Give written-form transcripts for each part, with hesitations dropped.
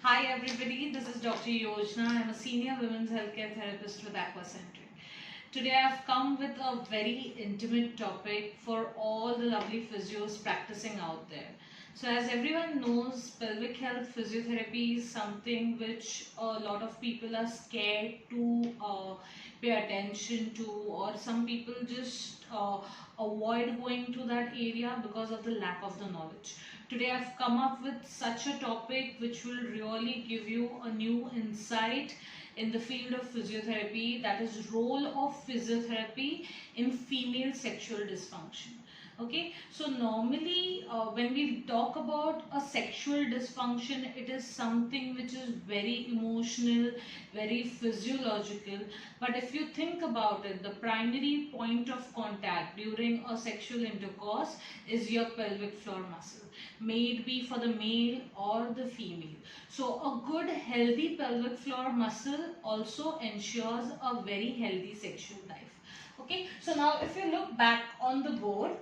Hi everybody, this is Dr. Yojna. I'm a senior women's healthcare therapist with Aquacentric. Today I've come with a very intimate topic for all the lovely physios practicing out there. So as everyone knows, pelvic health physiotherapy is something which a lot of people are scared to pay attention to, or some people just avoid going to that area because of the lack of the knowledge. Today I've come up with such a topic which will really give you a new insight in the field of physiotherapy, that is role of physiotherapy in female sexual dysfunction. Okay, so normally when we talk about a sexual dysfunction, it is something which is very emotional, very physiological. But if you think about it, the primary point of contact during a sexual intercourse is your pelvic floor muscle, may it be for the male or the female. So a good healthy pelvic floor muscle also ensures a very healthy sexual life. Okay, so now if you look back on the board,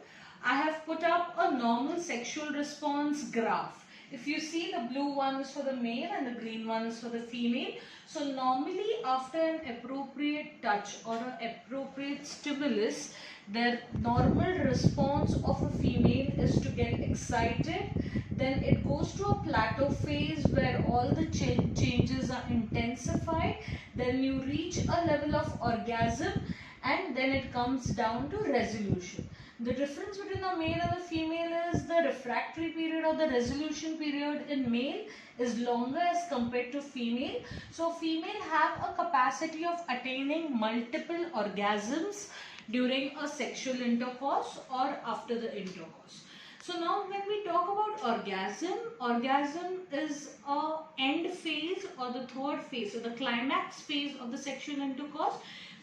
I have put up a normal sexual response graph. If you see, the blue one is for the male and the green one is for the female. So normally after an appropriate touch or an appropriate stimulus, the normal response of a female is to get excited. Then it goes to a plateau phase where all the changes are intensified. Then you reach a level of orgasm, and then it comes down to resolution. The difference between the male and the female is the refractory period or the resolution period in male is longer as compared to female. So female have a capacity of attaining multiple orgasms during a sexual intercourse or after the intercourse. So now when we talk about orgasm is a end phase or the third phase, or the climax phase of the sexual intercourse,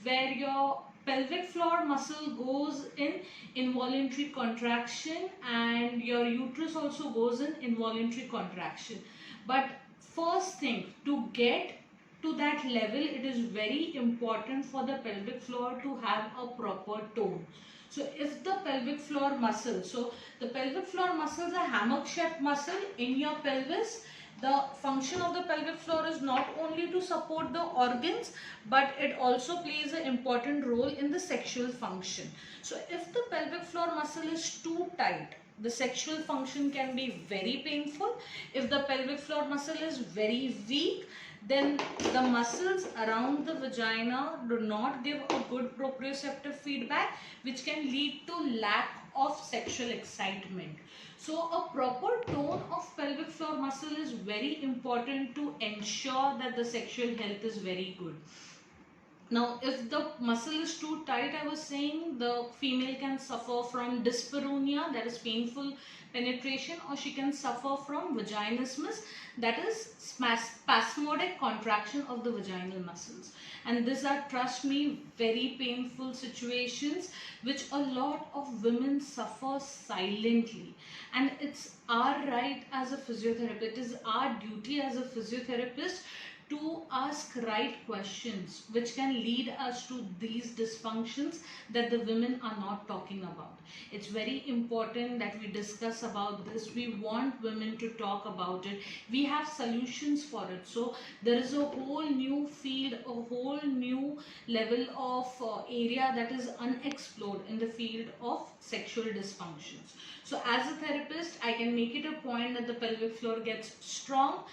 where your pelvic floor muscle goes in involuntary contraction and your uterus also goes in involuntary contraction. But first thing, to get to that level, it is very important for the pelvic floor to have a proper tone. So if the pelvic floor muscle, so the pelvic floor muscle is a hammock shaped muscle in your pelvis. The function of the pelvic floor is not only to support the organs, but it also plays an important role in the sexual function. So if the pelvic floor muscle is too tight, the sexual function can be very painful. If the pelvic floor muscle is very weak, then the muscles around the vagina do not give a good proprioceptive feedback, which can lead to lack of sexual excitement. So a proper tone of pelvic floor muscle is very important to ensure that the sexual health is very good. Now, if the muscle is too tight, I was saying the female can suffer from dyspareunia, that is painful penetration, or she can suffer from vaginismus, that is spasmodic contraction of the vaginal muscles. And these are, trust me, very painful situations which a lot of women suffer silently. And it's our right as a physiotherapist, it is our duty as a physiotherapist to ask right questions which can lead us to these dysfunctions that the women are not talking about. It's very important that we discuss about this. We want women to talk about it. We have solutions for it. So there is a whole new field, a whole new level of area that is unexplored in the field of sexual dysfunctions. So as a therapist, I can make it a point that the pelvic floor gets strong.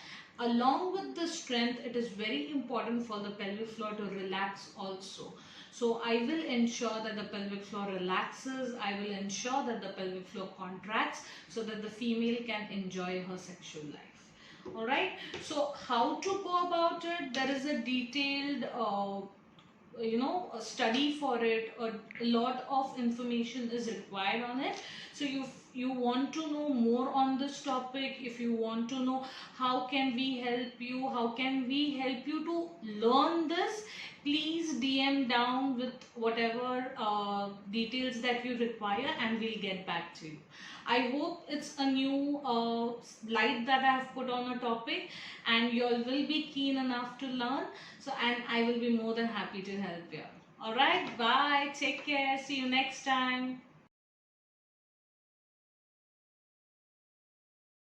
Along with the strength, it is very important for the pelvic floor to relax also. So I will ensure that the pelvic floor relaxes. I will ensure that the pelvic floor contracts so that the female can enjoy her sexual life. Alright, so how to go about it? There is a detailed a study for it. A lot of information is required on it. So you want to know more on this topic, if you want to know how can we help you, how can we help you to learn this, please DM down with whatever details that you require and we'll get back to you. I hope it's a new light that I have put on a topic and you all will be keen enough to learn. So, and I will be more than happy to help you. Alright, bye, take care, see you next time.